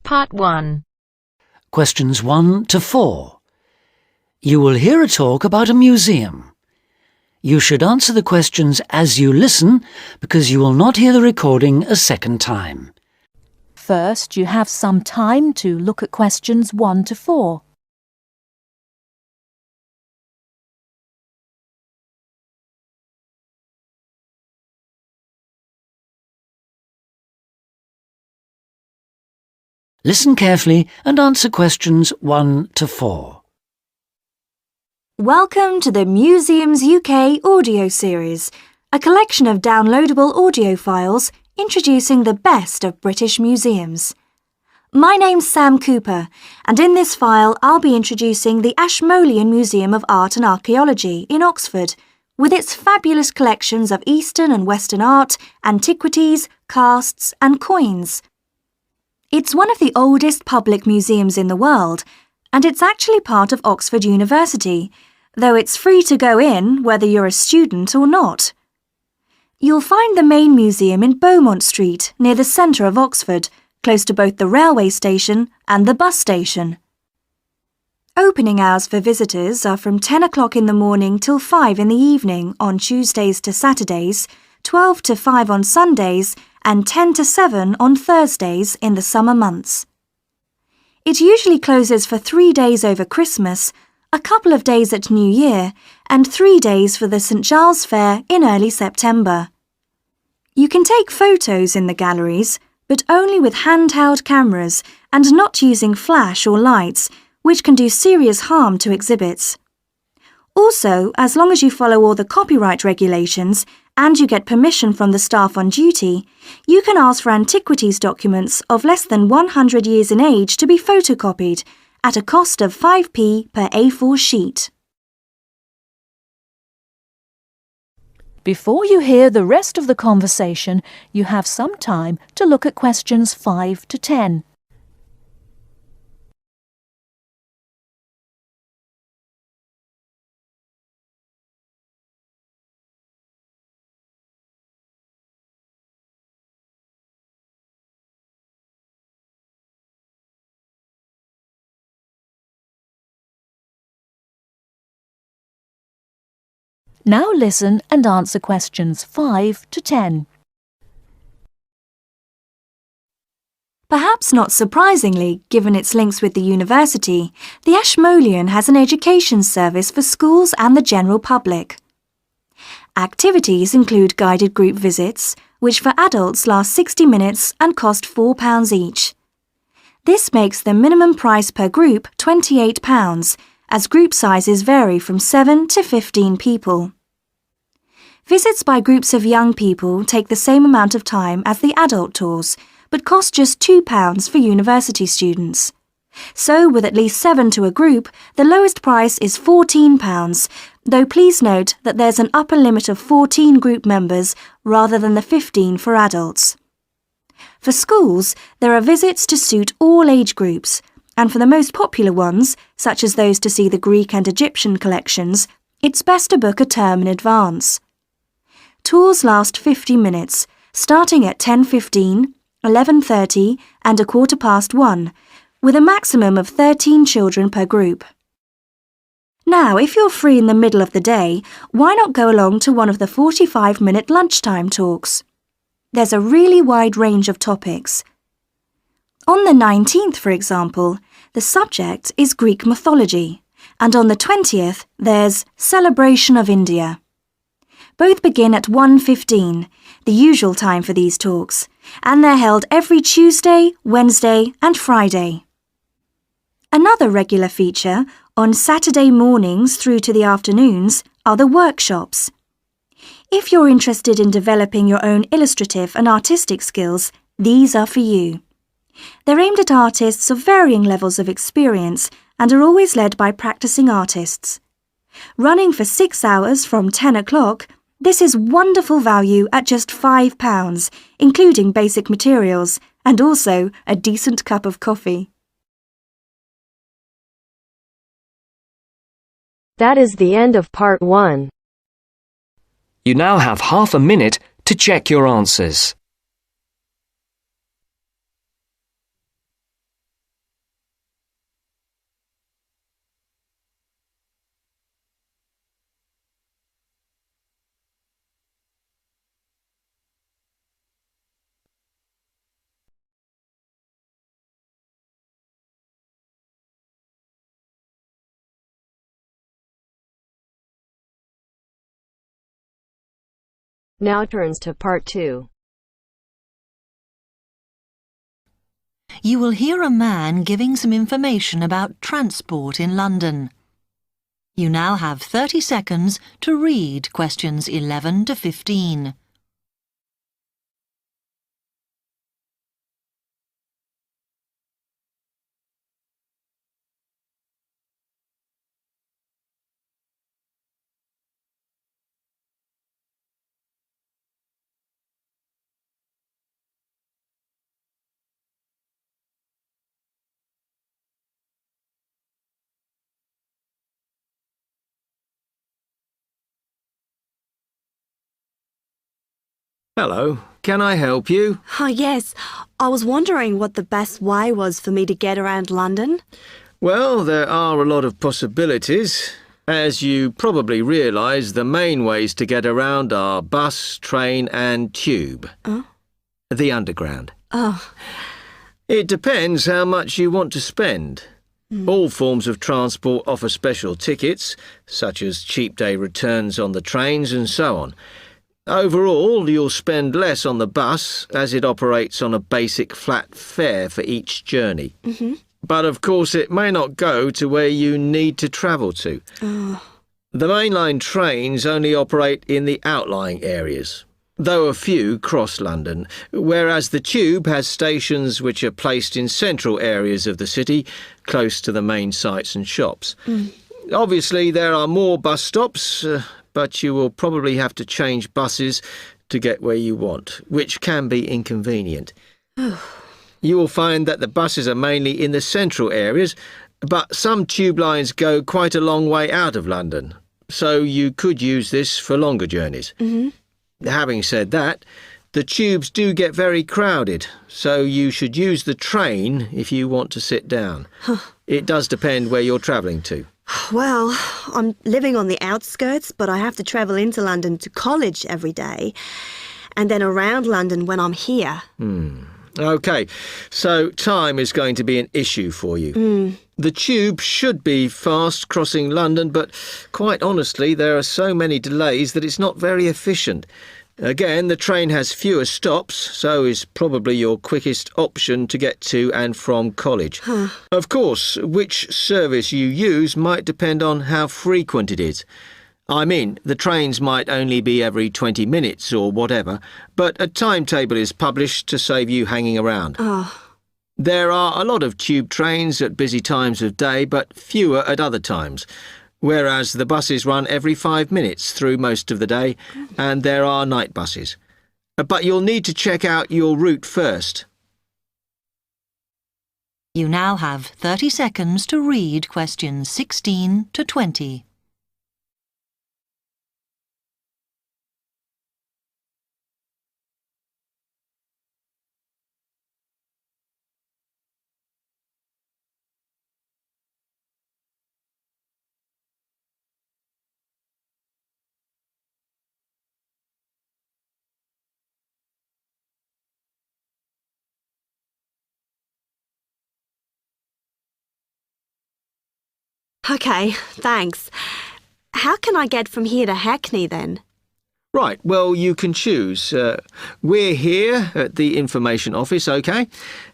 Part 1. Questions 1 to 4. You will hear a talk about a museum. You should answer the questions as you listen because you will not hear the recording a second time. First, you have some time to look at questions 1 to 4. Listen carefully and answer questions 1 to 4. Welcome to the Museums UK audio series, a collection of downloadable audio files introducing the best of British museums. My name's Sam Cooper, and in this file I'll be introducing the Ashmolean Museum of Art and Archaeology in Oxford, with its fabulous collections of Eastern and Western art, antiquities, casts and coins. It's one of the oldest public museums in the world, and it's actually part of Oxford University, though it's free to go in whether you're a student or not. You'll find the main museum in Beaumont Street, near the centre of Oxford, close to both the railway station and the bus station. Opening hours for visitors are from 10 o'clock in the morning till 5 in the evening on Tuesdays to Saturdays, 12 to 5 on Sundays, and 10 to 7 on Thursdays in the summer months. It usually closes for 3 days over Christmas, a couple of days at New Year, and 3 days for the St Giles Fair in early September. You can take photos in the galleries, but only with handheld cameras and not using flash or lights, which can do serious harm to exhibits. Also, as long as you follow all the copyright regulations and you get permission from the staff on duty, you can ask for antiquities documents of less than 100 years in age to be photocopied at a cost of 5p per A4 sheet. Before you hear the rest of the conversation, you have some time to look at questions 5 to 10. Now listen and answer questions 5 to 10. Perhaps not surprisingly, given its links with the university, the Ashmolean has an education service for schools and the general public. Activities include guided group visits, which for adults last 60 minutes and cost £4 each. This makes the minimum price per group £28, as group sizes vary from 7 to 15 people. Visits by groups of young people take the same amount of time as the adult tours, but cost just £2 for university students. So, with at least 7 to a group, the lowest price is £14, though please note that there's an upper limit of 14 group members rather than the 15 for adults. For schools, there are visits to suit all age groups, and for the most popular ones, such as those to see the Greek and Egyptian collections, it's best to book a term in advance. Tours last 50 minutes, starting at 10:15, 11:30 and 1:15, with a maximum of 13 children per group. Now, if you're free in the middle of the day, why not go along to one of the 45-minute lunchtime talks? There's a really wide range of topics. On the 19th, for example, the subject is Greek mythology, and on the 20th, there's Celebration of India. Both begin at 1:15, the usual time for these talks, and they're held every Tuesday, Wednesday and Friday. Another regular feature, on Saturday mornings through to the afternoons, are the workshops. If you're interested in developing your own illustrative and artistic skills, these are for you. They're aimed at artists of varying levels of experience and are always led by practicing artists. Running for 6 hours from 10 o'clock, this is wonderful value at just £5, including basic materials, and also a decent cup of coffee. That is the end of part 1. You now have half a minute to check your answers. Now turns to Part 2. You will hear a man giving some information about transport in London. You now have 30 seconds to read questions 11 to 15. Hello, can I help you? Oh, yes. I was wondering what the best way was for me to get around London. Well, there are a lot of possibilities. As you probably realise, the main ways to get around are bus, train and tube. Oh. The Underground. Oh. It depends how much you want to spend. All forms of transport offer special tickets, such as cheap day returns on the trains and so on. Overall, you'll spend less on the bus as it operates on a basic flat fare for each journey. But of course it may not go to where you need to travel to. The mainline trains only operate in the outlying areas, though a few cross London, whereas the tube has stations which are placed in central areas of the city, close to the main sites and shops. Obviously there are more bus stops, but you will probably have to change buses to get where you want, which can be inconvenient. You will find that the buses are mainly in the central areas, but some tube lines go quite a long way out of London, so you could use this for longer journeys. Having said that, the tubes do get very crowded, so you should use the train if you want to sit down. It does depend where you're travelling to. Well, I'm living on the outskirts, but I have to travel into London to college every day, and then around London when I'm here. OK, so time is going to be an issue for you. The tube should be fast crossing London, but quite honestly, there are so many delays that it's not very efficient. Again, the train has fewer stops, so is probably your quickest option to get to and from college. Of course, which service you use might depend on how frequent it is. I mean, the trains might only be every 20 minutes or whatever, but a timetable is published to save you hanging around. There are a lot of tube trains at busy times of day, but fewer at other times. Whereas the buses run every 5 minutes through most of the day, and there are night buses. But you'll need to check out your route first. You now have 30 seconds to read questions 16 to 20. OK, thanks. How can I get from here to Hackney then? Right, well, you can choose. We're here at the information office, OK?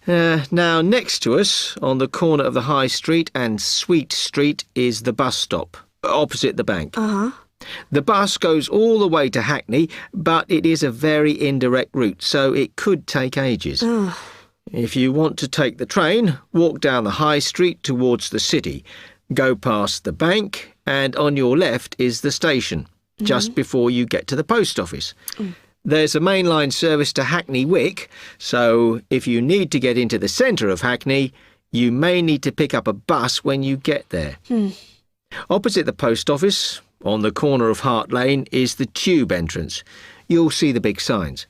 Now, next to us, on the corner of the High Street and Sweet Street, is the bus stop, opposite the bank. The bus goes all the way to Hackney, but it is a very indirect route, so it could take ages. If you want to take the train, walk down the High Street towards the city. Go past the bank, and on your left is the station, just before you get to the post office. There's a mainline service to Hackney Wick, so if you need to get into the centre of Hackney, you may need to pick up a bus when you get there. Opposite the post office, on the corner of Hart Lane, is the tube entrance. You'll see the big signs.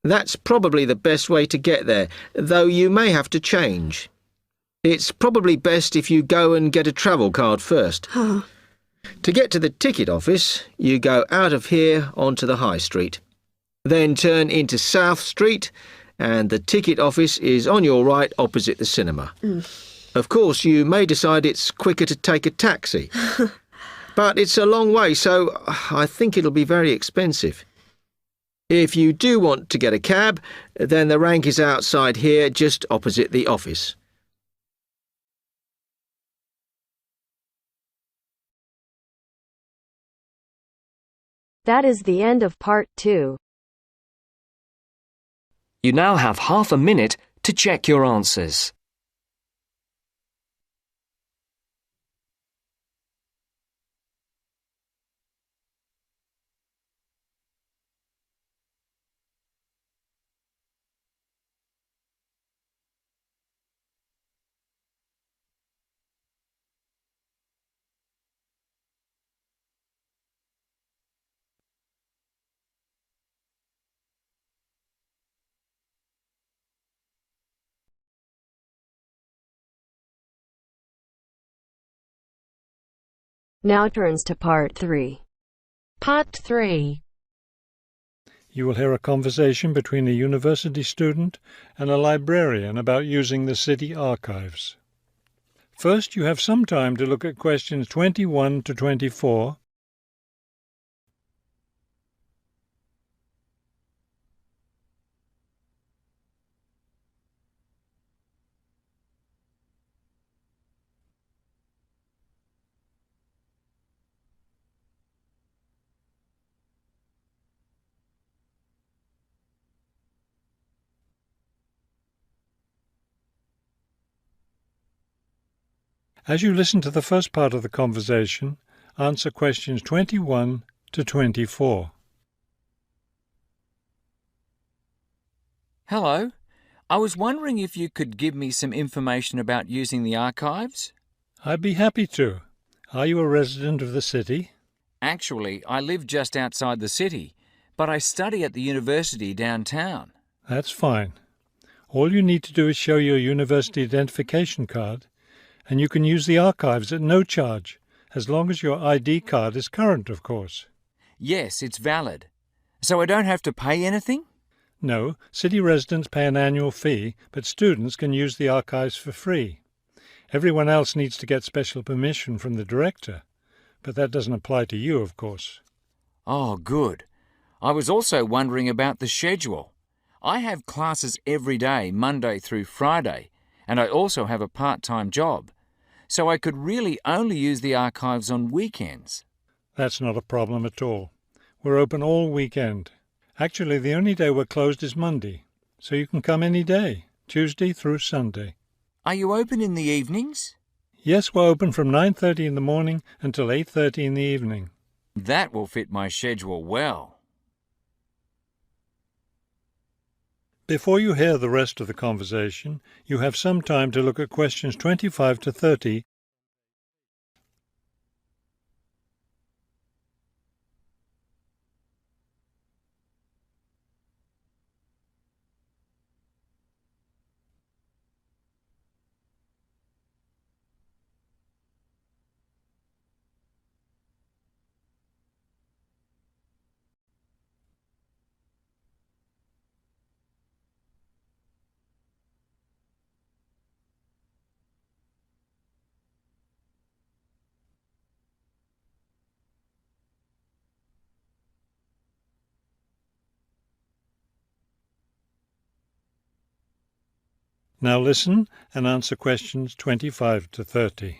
That's probably the best way to get there, though you may have to change. It's probably best if you go and get a travel card first. To get to the ticket office, you go out of here onto the High Street. Then turn into South Street, and the ticket office is on your right opposite the cinema. Of course, you may decide it's quicker to take a taxi. But it's a long way, so I think it'll be very expensive. If you do want to get a cab, then the rank is outside here, just opposite the office. That is the end of part 2. You now have half a minute to check your answers. Now turns to part 3. Part 3. You will hear a conversation between a university student and a librarian about using the city archives. First, you have some time to look at questions 21 to 24. As you listen to the first part of the conversation, answer questions 21 to 24. Hello. I was wondering if you could give me some information about using the archives? I'd be happy to. Are you a resident of the city? Actually, I live just outside the city, but I study at the university downtown. That's fine. All you need to do is show your university identification card, and you can use the archives at no charge, as long as your ID card is current, of course. Yes, it's valid. So I don't have to pay anything? No, city residents pay an annual fee, but students can use the archives for free. Everyone else needs to get special permission from the director, but that doesn't apply to you, of course. Oh, good. I was also wondering about the schedule. I have classes every day, Monday through Friday, and I also have a part-time job. So I could really only use the archives on weekends. That's not a problem at all. We're open all weekend. Actually, the only day we're closed is Monday, so you can come any day, Tuesday through Sunday. Are you open in the evenings? Yes, we're open from 9:30 in the morning until 8:30 in the evening. That will fit my schedule well. Before you hear the rest of the conversation, you have some time to look at questions 25 to 30. Now listen and answer questions 25 to 30.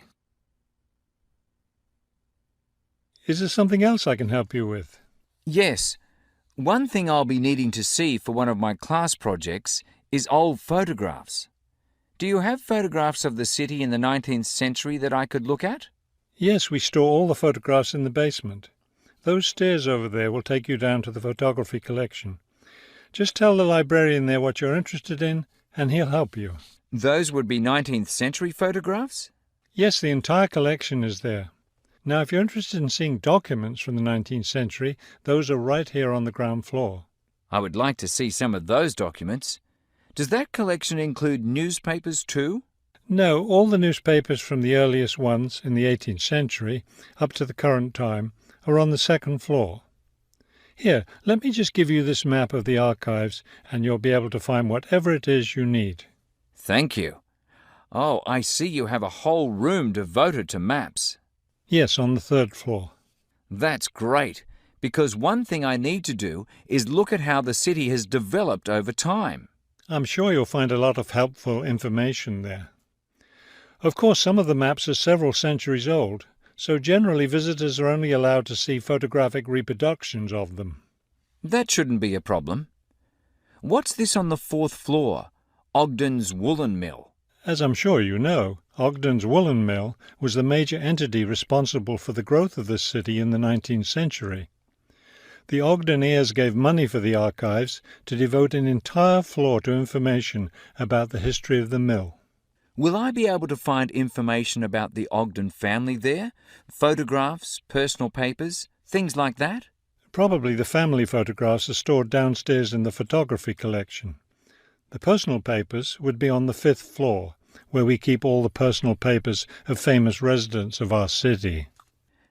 Is there something else I can help you with? Yes. One thing I'll be needing to see for one of my class projects is old photographs. Do you have photographs of the city in the 19th century that I could look at? Yes, we store all the photographs in the basement. Those stairs over there will take you down to the photography collection. Just tell the librarian there what you're interested in, and he'll help you. Those would be 19th century photographs? Yes, the entire collection is there. Now, if you're interested in seeing documents from the 19th century, those are right here on the ground floor. I would like to see some of those documents. Does that collection include newspapers too? No, all the newspapers from the earliest ones in the 18th century up to the current time are on the second floor. Here, let me just give you this map of the archives, and you'll be able to find whatever it is you need. Thank you. Oh, I see you have a whole room devoted to maps. Yes, on the third floor. That's great, because one thing I need to do is look at how the city has developed over time. I'm sure you'll find a lot of helpful information there. Of course, some of the maps are several centuries old, so generally visitors are only allowed to see photographic reproductions of them. That shouldn't be a problem. What's this on the 4th floor? Ogden's Woolen Mill. As I'm sure you know, Ogden's Woolen Mill was the major entity responsible for the growth of this city in the 19th century. The Ogdeniers gave money for the archives to devote an entire floor to information about the history of the mill. Will I be able to find information about the Ogden family there? Photographs, personal papers, things like that? Probably the family photographs are stored downstairs in the photography collection. The personal papers would be on the 5th floor, where we keep all the personal papers of famous residents of our city.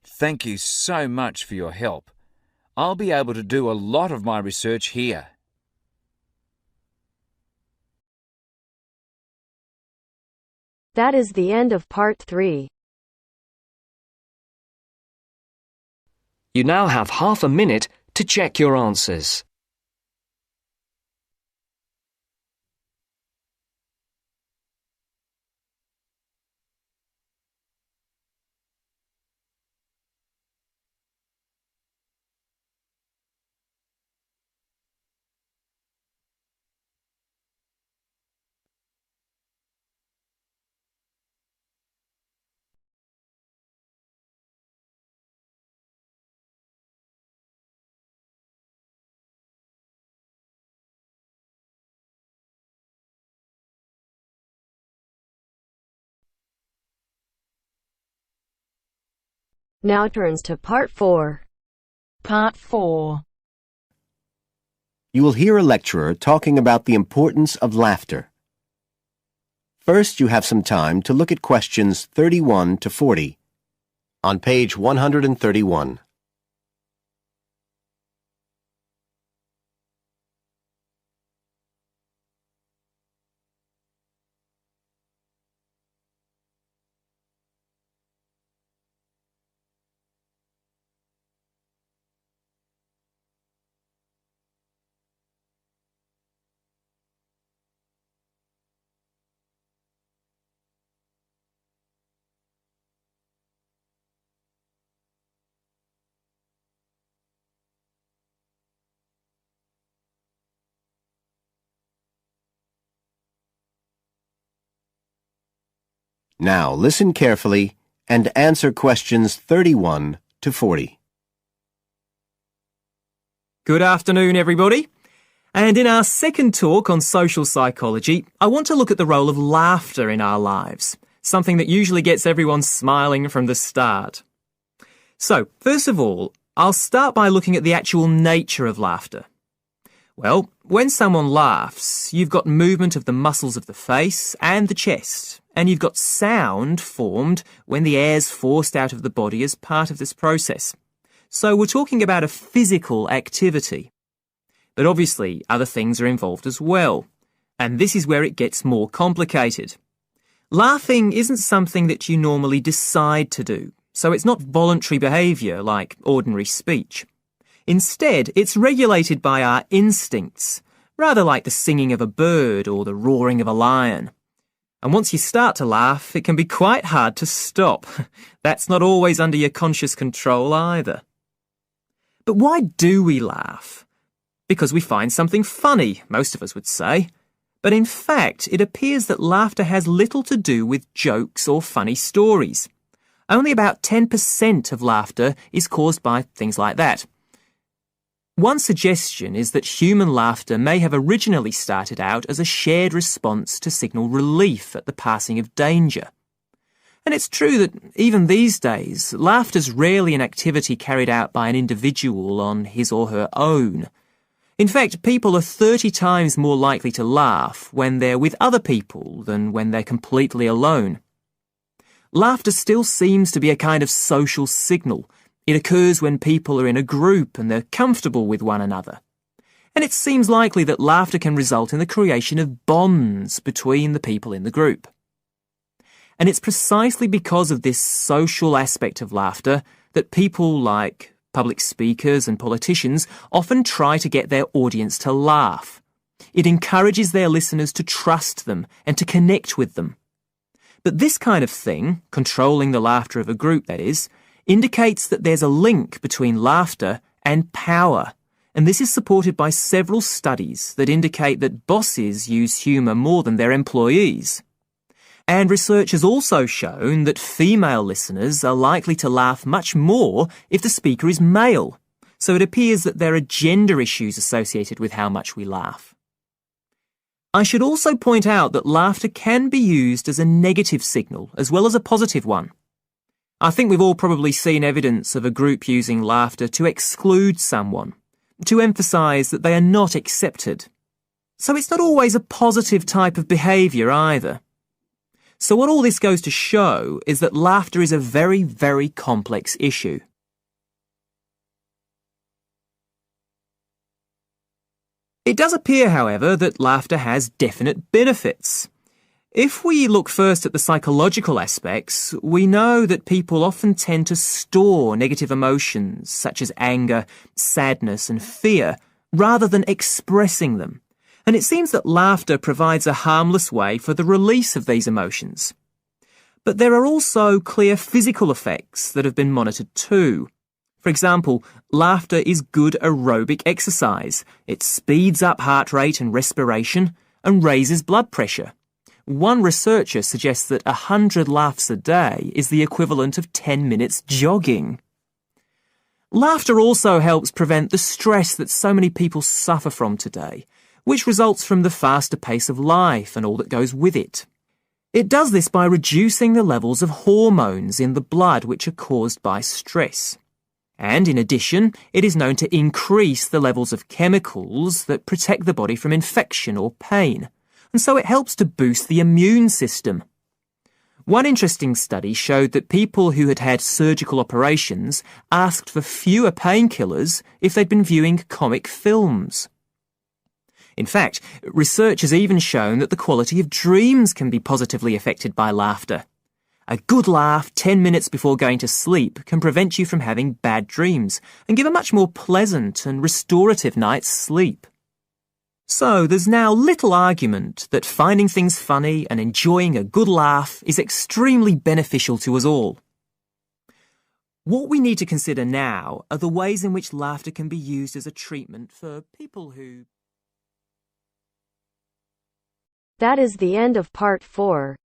Thank you so much for your help. I'll be able to do a lot of my research here. That is the end of part 3. You now have half a minute to check your answers. Now turns to part 4. Part 4. You will hear a lecturer talking about the importance of laughter. First, you have some time to look at questions 31 to 40 on page 131. Now listen carefully and answer questions 31 to 40. Good afternoon, everybody. And in our second talk on social psychology, I want to look at the role of laughter in our lives, something that usually gets everyone smiling from the start. So, first of all, I'll start by looking at the actual nature of laughter. Well, when someone laughs, you've got movement of the muscles of the face and the chest, and you've got sound formed when the air's forced out of the body as part of this process. So we're talking about a physical activity. But obviously, other things are involved as well. And this is where it gets more complicated. Laughing isn't something that you normally decide to do, so it's not voluntary behaviour like ordinary speech. Instead, it's regulated by our instincts, rather like the singing of a bird or the roaring of a lion. And once you start to laugh, it can be quite hard to stop. That's not always under your conscious control either. But why do we laugh? Because we find something funny, most of us would say. But in fact, it appears that laughter has little to do with jokes or funny stories. Only about 10% of laughter is caused by things like that. One suggestion is that human laughter may have originally started out as a shared response to signal relief at the passing of danger. And it's true that even these days, laughter's rarely an activity carried out by an individual on his or her own. In fact, people are 30 times more likely to laugh when they're with other people than when they're completely alone. Laughter still seems to be a kind of social signal. It occurs when people are in a group and they're comfortable with one another. And it seems likely that laughter can result in the creation of bonds between the people in the group. And it's precisely because of this social aspect of laughter that people like public speakers and politicians often try to get their audience to laugh. It encourages their listeners to trust them and to connect with them. But this kind of thing, controlling the laughter of a group that is, indicates that there's a link between laughter and power. And this is supported by several studies that indicate that bosses use humour more than their employees. And research has also shown that female listeners are likely to laugh much more if the speaker is male. So it appears that there are gender issues associated with how much we laugh. I should also point out that laughter can be used as a negative signal as well as a positive one. I think we've all probably seen evidence of a group using laughter to exclude someone, to emphasise that they are not accepted. So it's not always a positive type of behaviour either. So what all this goes to show is that laughter is a very, very complex issue. It does appear, however, that laughter has definite benefits. If we look first at the psychological aspects, we know that people often tend to store negative emotions such as anger, sadness and fear, rather than expressing them. And it seems that laughter provides a harmless way for the release of these emotions. But there are also clear physical effects that have been monitored too. For example, laughter is good aerobic exercise. It speeds up heart rate and respiration and raises blood pressure. One researcher suggests that 100 laughs a day is the equivalent of 10 minutes jogging. Laughter also helps prevent the stress that so many people suffer from today, which results from the faster pace of life and all that goes with it. It does this by reducing the levels of hormones in the blood which are caused by stress. And in addition, it is known to increase the levels of chemicals that protect the body from infection or pain, and so it helps to boost the immune system. One interesting study showed that people who had had surgical operations asked for fewer painkillers if they'd been viewing comic films. In fact, research has even shown that the quality of dreams can be positively affected by laughter. A good laugh 10 minutes before going to sleep can prevent you from having bad dreams and give a much more pleasant and restorative night's sleep. So there's now little argument that finding things funny and enjoying a good laugh is extremely beneficial to us all. What we need to consider now are the ways in which laughter can be used as a treatment for people who... That is the end of part 4.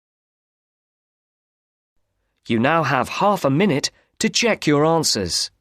You now have half a minute to check your answers.